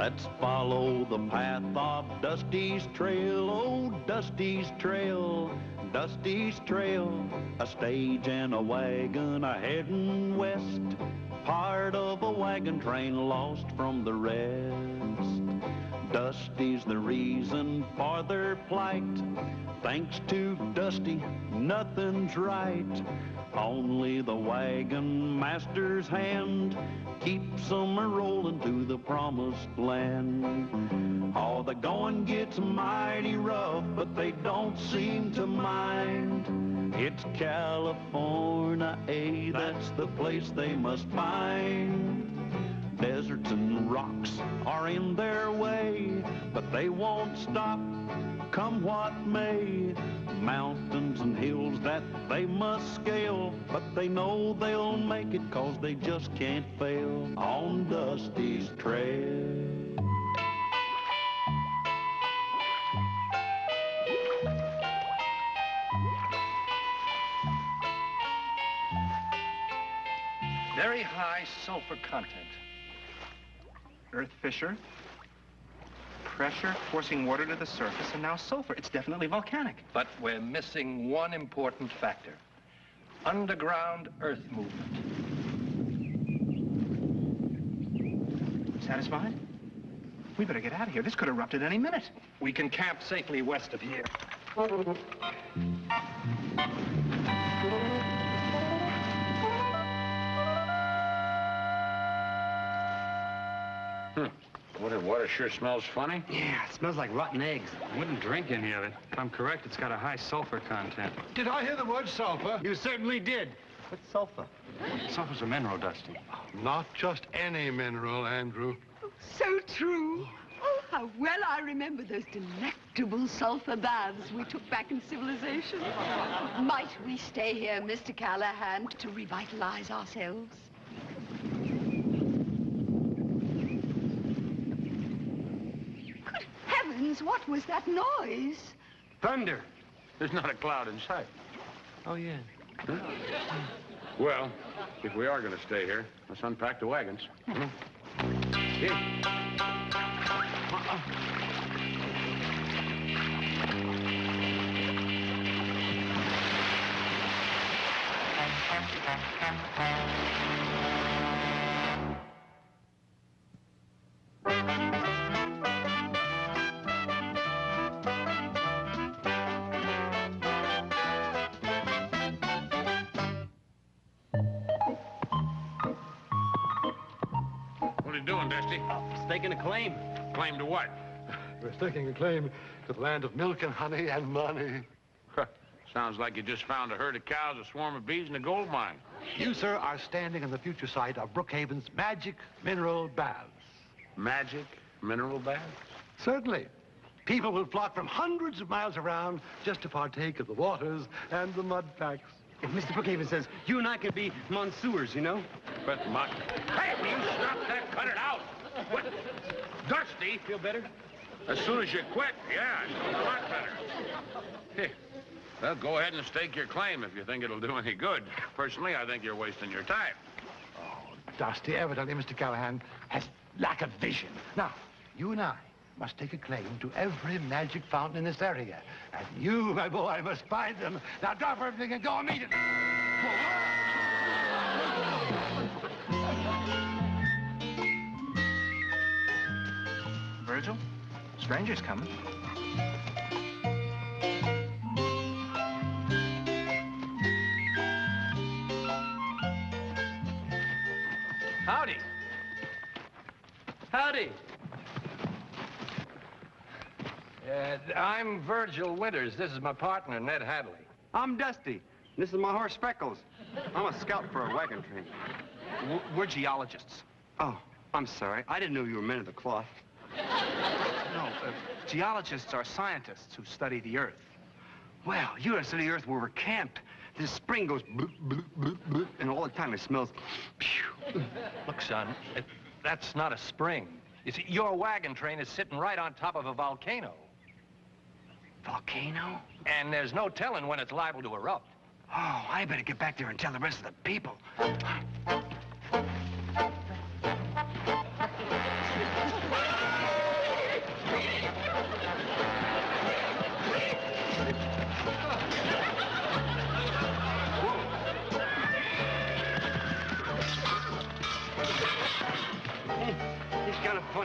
Let's follow the path of Dusty's trail, oh, Dusty's trail, Dusty's trail. A stage and a wagon a heading west, part of a wagon train lost from the rest. Dusty's the reason for their plight. Thanks to Dusty, nothing's right. Only the wagon master's hand keeps them a-rolling to the promised land. Oh, the going gets mighty rough, but they don't seem to mind. It's California, that's the place they must find. Deserts and rocks are in their way, but they won't stop, come what may. Mountains and hills that they must scale, but they know they'll make it 'cause they just can't fail on Dusty's trail. Very high sulfur content. Earth fissure, pressure forcing water to the surface, and now sulfur. It's definitely volcanic. But we're missing one important factor. Underground earth movement. Satisfied? We better get out of here. This could erupt at any minute. We can camp safely west of here. Water sure smells funny. Yeah, it smells like rotten eggs. I wouldn't drink any of it. If I'm correct, it's got a high sulfur content. Did I hear the word sulfur? You certainly did. What's sulfur? Sulfur's a mineral, Dusty. Not just any mineral, Andrew. So true. Oh, how well I remember those delectable sulfur baths we took back in civilization. Might we stay here, Mr. Callahan, to revitalize ourselves? Good heavens, what was that noise? Thunder. There's not a cloud in sight. Oh, yeah. Huh? Well, if we are going to stay here, let's unpack the wagons. Here. What are you doing, Dusty? Staking a claim. Claim to what? We're staking a claim to the land of milk and honey and money. Sounds like you just found a herd of cows, a swarm of bees, and a gold mine. You, sir, are standing on the future site of Brookhaven's magic mineral baths. Magic mineral baths? Certainly. People will flock from hundreds of miles around just to partake of the waters and the mud packs. Mr. Brookhaven says you and I could be monsieurs, you know? But hey, will you stop that? Cut it out! What? Dusty? Feel better? As soon as you quit, yeah, it's a lot better. Hey, well, go ahead and stake your claim if you think it'll do any good. Personally, I think you're wasting your time. Oh, Dusty, evidently Mr. Callahan has lack of vision. Now, you and I must take a claim to every magic fountain in this area. And you, my boy, must find them. Now drop everything and go immediately. Virgil, stranger's coming. Howdy. Howdy. I'm Virgil Winters. This is my partner, Ned Hadley. I'm Dusty. This is my horse, Freckles. I'm a scout for a wagon train. We're geologists. Oh, I'm sorry. I didn't know you were men of the cloth. No, geologists are scientists who study the Earth. Well, you're a city Earth where we're camped. This spring goes bloop, bloop, bloop, bloop, and all the time it smells. Look, son, that's not a spring. You see, your wagon train is sitting right on top of a volcano. Volcano? And there's no telling when it's liable to erupt. Oh, I better get back there and tell the rest of the people.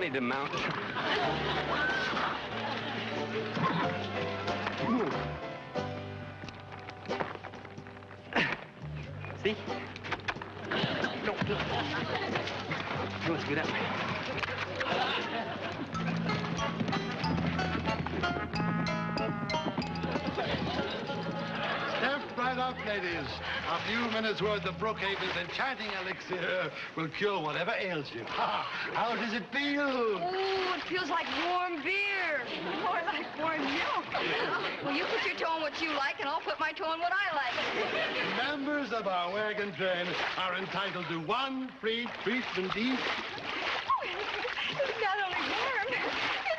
money to mount. See? No. He wants to go that way. Step right up, ladies. A few minutes' worth of Brookhaven's enchanting elixir will cure whatever ails you. How does it feel? Oh, it feels like warm beer. More like warm milk. Well, you put your toe on what you like, and I'll put my toe on what I like. Members of our wagon train are entitled to one free treatment each. It's not only warm, it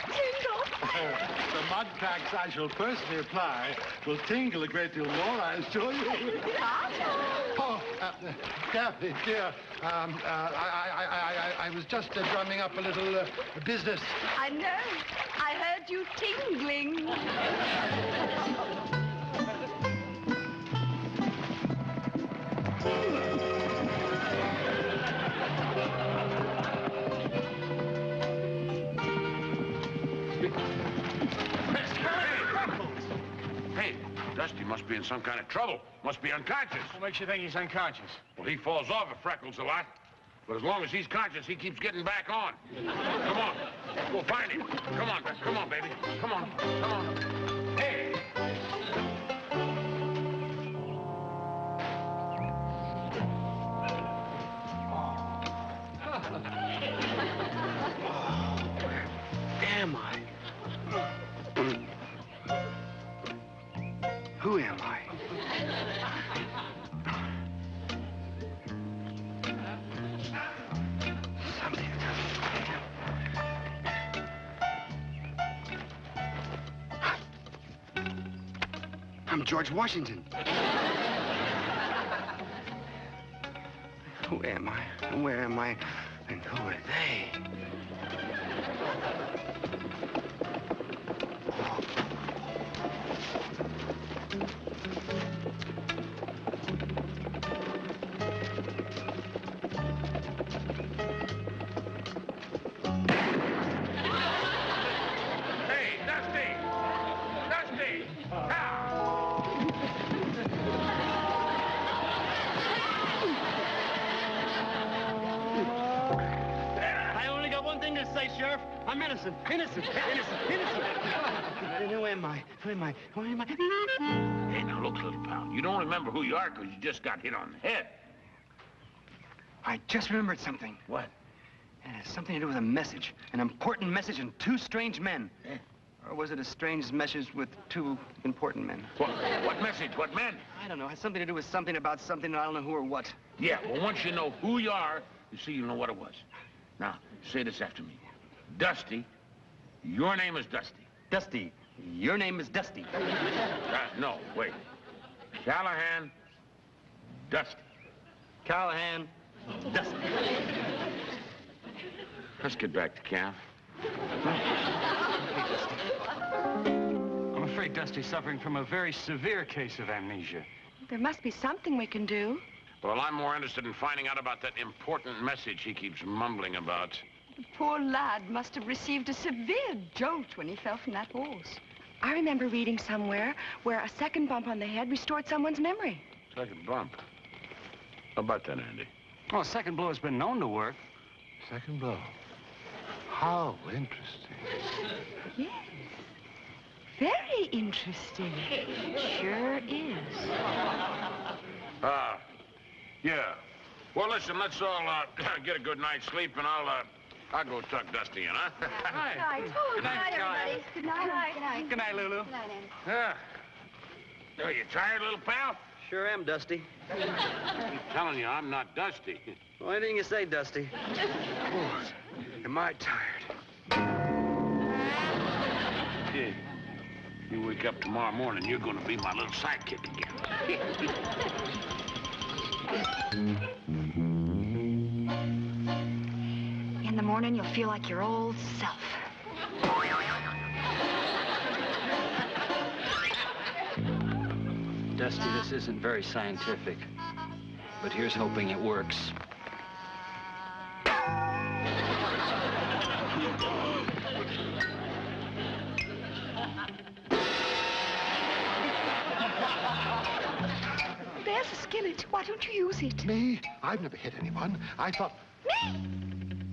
tingles. The mud cracks I shall personally apply will tingle a great deal more, I assure you. Oh, Kathy, dear, I was just drumming up a little business. I know. I heard you tingling. Hey, Dusty must be in some kind of trouble. Must be unconscious. What makes you think he's unconscious? Well, he falls off of Freckles a lot. But as long as he's conscious, he keeps getting back on. Come on. We'll find him. Come on, baby. Come on. Hey! Am I? Who am I? Something. I'm George Washington. Who am I? Where am I? And who are they? Hey, Dusty! Dusty! I only got one thing to say, Sheriff. I'm innocent. Innocent. Who am I? Who am I? Hey, now look, little pal. You don't remember who you are because you just got hit on the head. I just remembered something. What? It has something to do with a message. An important message and two strange men. Eh? Or was it a strange message with two important men? What message? What men? I don't know. It has something to do with something about something, and I don't know who or what. Yeah, well, once you know who you are, you see, you'll know what it was. Now, say this after me. Dusty, your name is Dusty. Dusty, your name is Dusty. No, wait. Callahan, Dusty. Callahan, Dusty. Let's get back to camp. I'm afraid Dusty's suffering from a very severe case of amnesia. There must be something we can do. Well, I'm more interested in finding out about that important message he keeps mumbling about. The poor lad must have received a severe jolt when he fell from that horse. I remember reading somewhere where a second bump on the head restored someone's memory. Second bump. How about that, Andy? Well, a second blow has been known to work. Second blow. How interesting. Yes. Very interesting. Sure is. Yeah. Well, listen, let's all get a good night's sleep, and I'll go tuck Dusty in, huh? Hi. Good night, everybody. Good night. Good night. Good night, Lulu. Good night, Andy. Yeah. Are you tired, little pal? Sure am, Dusty. I'm telling you, I'm not Dusty. Well, anything you say, Dusty. Oh, am I tired? Kid, you wake up tomorrow morning, you're gonna be my little sidekick again. In the morning, you'll feel like your old self. Dusty, this isn't very scientific, but here's hoping it works. There's a skillet. Why don't you use it? Me? I've never hit anyone. I thought... Me?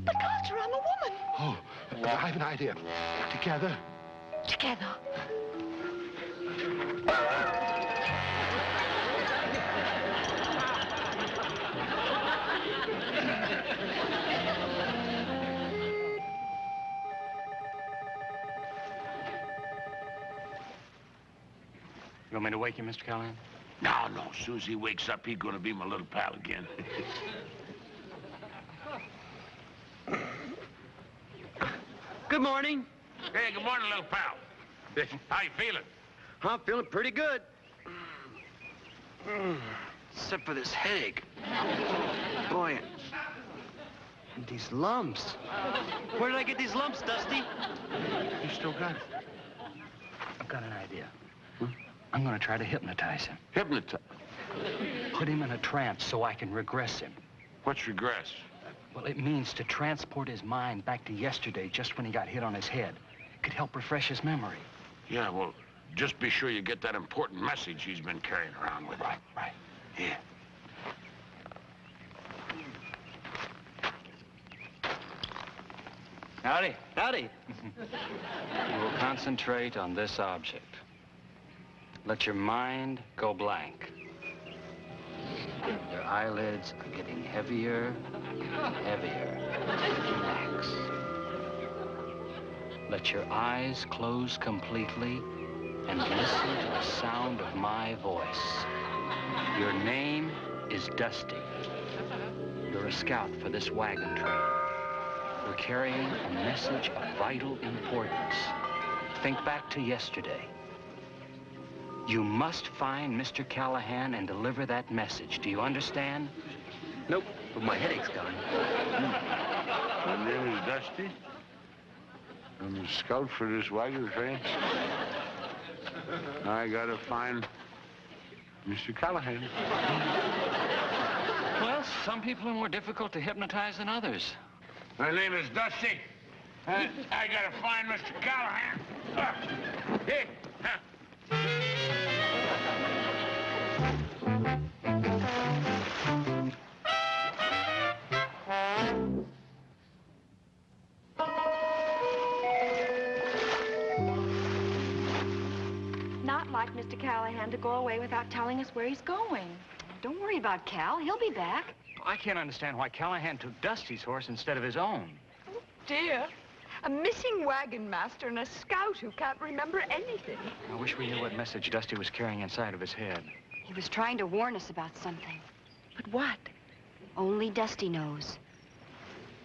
But Carter, I'm a woman. Oh, I have an idea. Together. Together. You want me to wake you, Mr. Callahan? No, no. As soon as he wakes up, he's gonna be my little pal again. Good morning. Hey, good morning, little pal. How you feeling? I'm feeling pretty good. Except for this headache. Boy, and these lumps. Where did I get these lumps, Dusty? You still got it. I've got an idea. I'm going to try to hypnotize him. Hypnotize? Put him in a trance so I can regress him. What's regress? Well, it means to transport his mind back to yesterday, just when he got hit on his head. It could help refresh his memory. Yeah, well, just be sure you get that important message he's been carrying around with him. Right. Yeah. Howdy. Howdy. You will concentrate on this object. Let your mind go blank. Your eyelids are getting heavier and heavier. Relax. Let your eyes close completely and listen to the sound of my voice. Your name is Dusty. You're a scout for this wagon train. You're carrying a message of vital importance. Think back to yesterday. You must find Mr. Callahan and deliver that message. Do you understand? Nope, but my headache's gone. My name is Dusty. I'm a scout for this wagon train. I gotta find Mr. Callahan. Well, some people are more difficult to hypnotize than others. My name is Dusty. I gotta find Mr. Callahan. Hey. Not like Mr. Callahan to go away without telling us where he's going. Don't worry about Cal. He'll be back. I can't understand why Callahan took Dusty's horse instead of his own. Dear. A missing wagon master and a scout who can't remember anything. I wish we knew what message Dusty was carrying inside of his head. He was trying to warn us about something. But what? Only Dusty knows.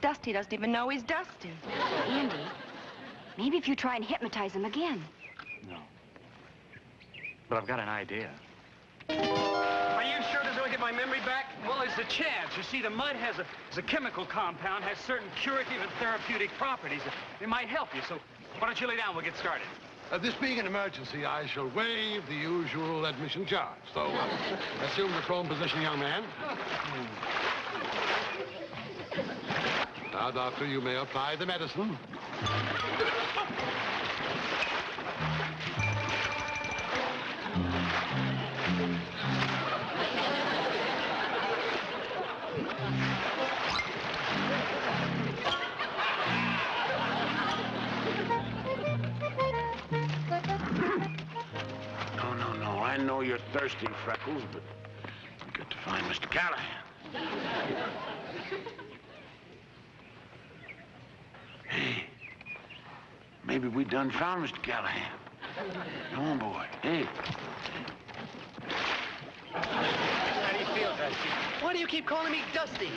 Dusty doesn't even know he's Dusty. Andy, maybe if you try and hypnotize him again. No. But I've got an idea. Are you sure this will get my memory back? Well, there's a chance. You see, the mud has a chemical compound, has certain curative and therapeutic properties. It might help you, so why don't you lay down? We'll get started. This being an emergency, I shall waive the usual admission charge. So, assume the prone position, young man. Now, doctor, you may apply the medicine. No, I know you're thirsty, Freckles, but you got to find Mr. Callahan. Hey, maybe we done found Mr. Callahan. Come on, boy. Hey. How do you feel, Dusty? Why do you keep calling me Dusty?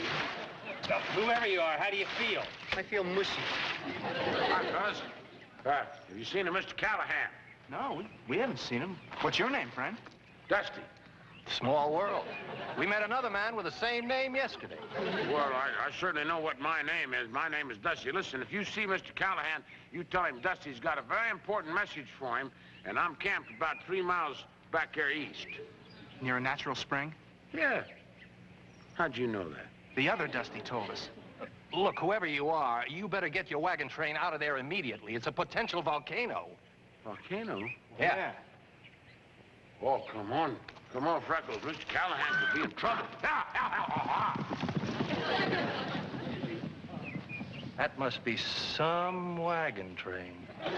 Whoever you are, how do you feel? I feel mushy. Hi, fellas. Have you seen a Mr. Callahan? No, we haven't seen him. What's your name, friend? Dusty. Small world. We met another man with the same name yesterday. Well, I certainly know what my name is. My name is Dusty. Listen, if you see Mr. Callahan, you tell him Dusty's got a very important message for him, and I'm camped about 3 miles back there east. Near a natural spring? Yeah. How'd you know that? The other Dusty told us. Look, whoever you are, you better get your wagon train out of there immediately. It's a potential volcano. Volcano? Yeah. Oh, come on, Come on, Freckles. Mr. Callahan could be in trouble. That must be some wagon train. How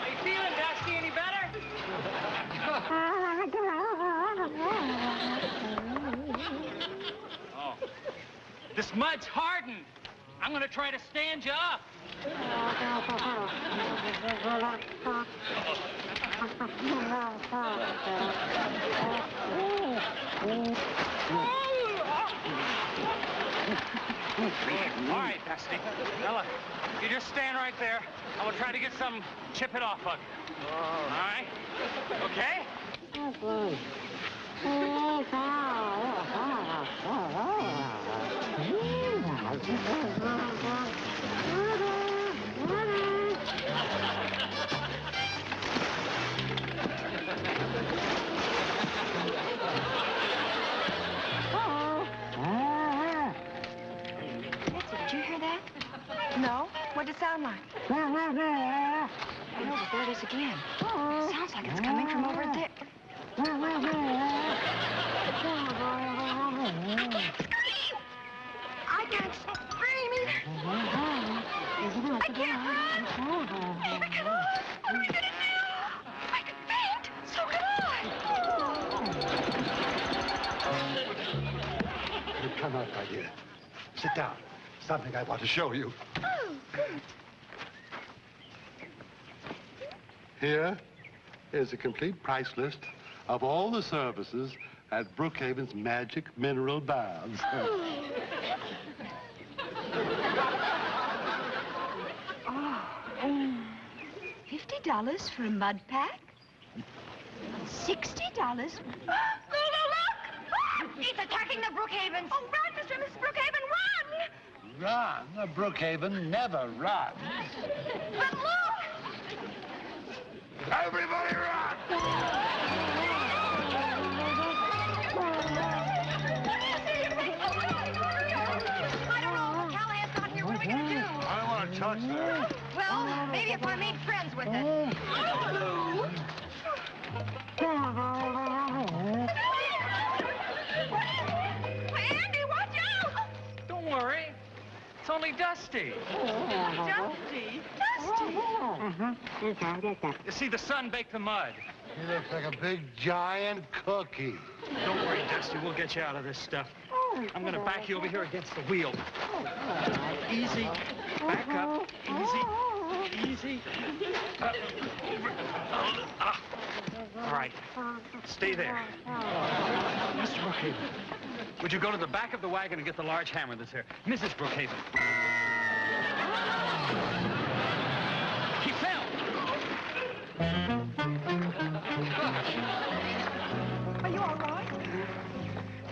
you feeling, Dusty? Any better? Oh. This mud's hardened. I'm gonna try to stand you up. All right, Dusty. Now look, you just stand right there. I'm gonna try to get some chip it off of you. All right? Okay? Betsy, did you hear that? No? What did it sound like? I know, but there it is again. Sounds like it's coming from over there. I can't scream either. I can't run. I can walk. What am I gonna do? I can faint. So can I. Come on, my dear. Sit down. Something I want to show you. Oh, good. Here is a complete price list of all the services at Brookhaven's Magic Mineral Baths. $50 for a mud pack? $60? Look! It's attacking the Brookhavens. Oh, run, Mr. and Mrs. Brookhaven, run! Run? Brookhaven never runs. But look! Everybody run! I don't know. Callahan's not here. What are we gonna do? I don't want to touch that. Well, maybe if I made friends with it. Andy, watch out! Don't worry. It's only Dusty. Dusty? Dusty? You see, the sun baked the mud. He looks like a big, giant cookie. Don't worry, Dusty. We'll get you out of this stuff. I'm gonna back you over here against the wheel. Easy. Back up. Easy. Easy. All right. Stay there. Mr. Brookhaven, would you go to the back of the wagon and get the large hammer that's there? Mrs. Brookhaven. He fell. Are you all right?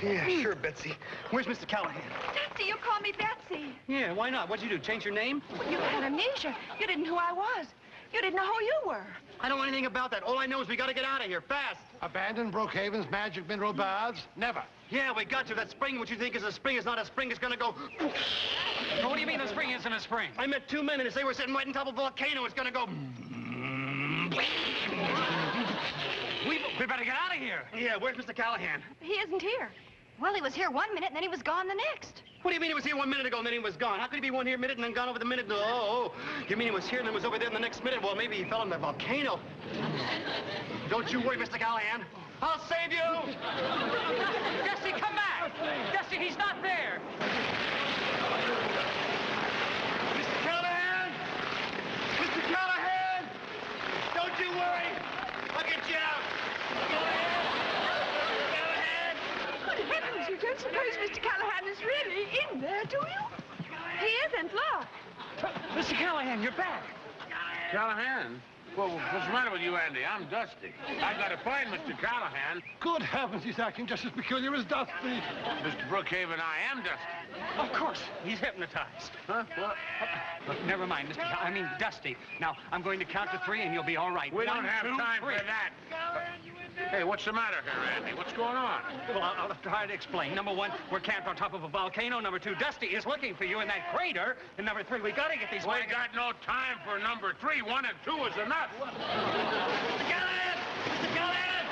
Yeah, sure, Betsy. Where's Mr. Callahan? Dusty, you call me Betsy. Yeah, why not? What'd you do, change your name? You had amnesia. You didn't know who I was. You didn't know who you were. I don't know anything about that. All I know is we gotta get out of here, fast. Abandon Brookhaven's Magic Mineral Baths? Never. Yeah, we got to. That spring, what you think is a spring, is not a spring. It's gonna go... What do you mean the spring isn't a spring? I met 2 men, and as they were sitting right on top of a volcano, it's gonna go... We better get out of here. Yeah, where's Mr. Callahan? He isn't here. Well, he was here 1 minute, and then he was gone the next. What do you mean he was here 1 minute ago and then he was gone? How could he be one here minute and then gone over the minute? Oh, you mean he was here and then was over there in the next minute? Well, maybe he fell in the volcano. Don't you worry, Mr. Callahan. I'll save you! Dusty, come back! Dusty, he's not there! Mr. Callahan! Mr. Callahan! Don't you worry! I'll get you out! Callahan! Good heavens, you don't suppose Mr. Callahan is really in there, do you? He isn't, look. Mr. Callahan, you're back. Callahan? Well, what's the matter with you, Andy? I'm Dusty. I gotta find Mr. Callahan. Good heavens, he's acting just as peculiar as Dusty. Mr. Brookhaven, I am Dusty. Of course, he's hypnotized. Huh? What? Look, never mind, Dusty. Now, I'm going to count to 3 and you'll be all right. We don't 1, have 2, time 3. for that. Hey, what's the matter here, Andy? What's going on? Well, I'll try to explain. Number one, we're camped on top of a volcano. Number two, Dusty is looking for you in that crater. And number three, we gotta get these We got no time for number 3. 1 and 2 is enough. Mr. Callahan! Mr. Callahan!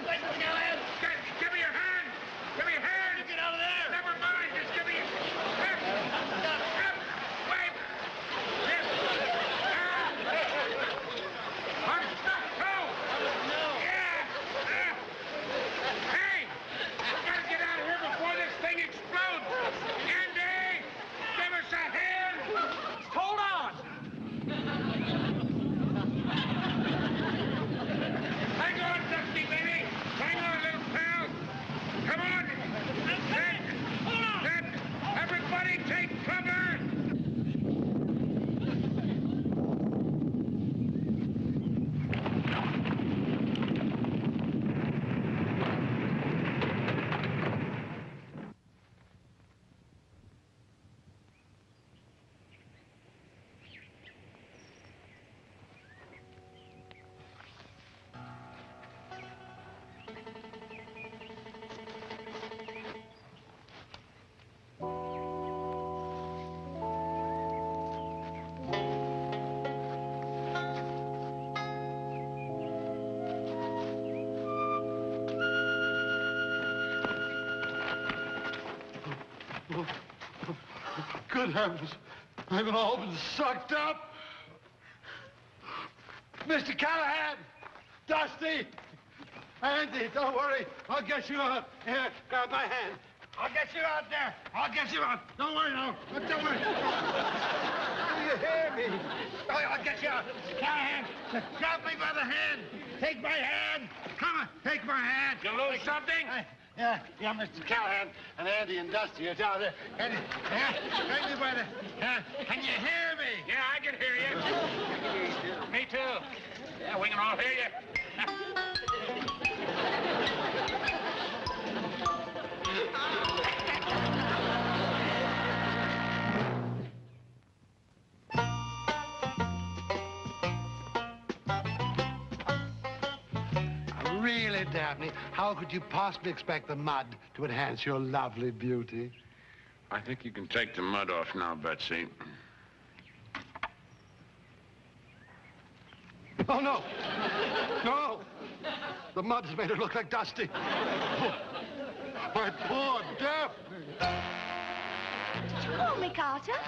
Mr. Callahan! Hey, give me your hand! Give me your hand! Get out of there! Never mind, just give me your... Wait! I'm stuck too! Yeah! Hey! We gotta get out of here before this thing explodes! Andy! Give us a hand! Hold on! Hang on, Dusty, baby! Hang on, little pal! Come on! Hold on! Everybody take cover! Good heavens. They've all been sucked up. Mr. Callahan! Dusty! Andy, don't worry. I'll get you out. Here, grab my hand. I'll get you out there. I'll get you out. Don't worry now. Don't worry. Do you hear me? I'll get you out. Mr. Callahan, grab me by the hand. Take my hand. Come on, take my hand. You lose something? Yeah, Mr. Callahan and Andy and Dusty are down there. Andy, take me by the... can you hear me? Yeah, I can hear you. Me too. Yeah, we can all hear you. Really, Daphne, how could you possibly expect the mud to enhance your lovely beauty? I think you can take the mud off now, Betsy. Oh, no. No. The mud's made her look like Dusty. Oh, my poor Daphne. Did you call me, Carter?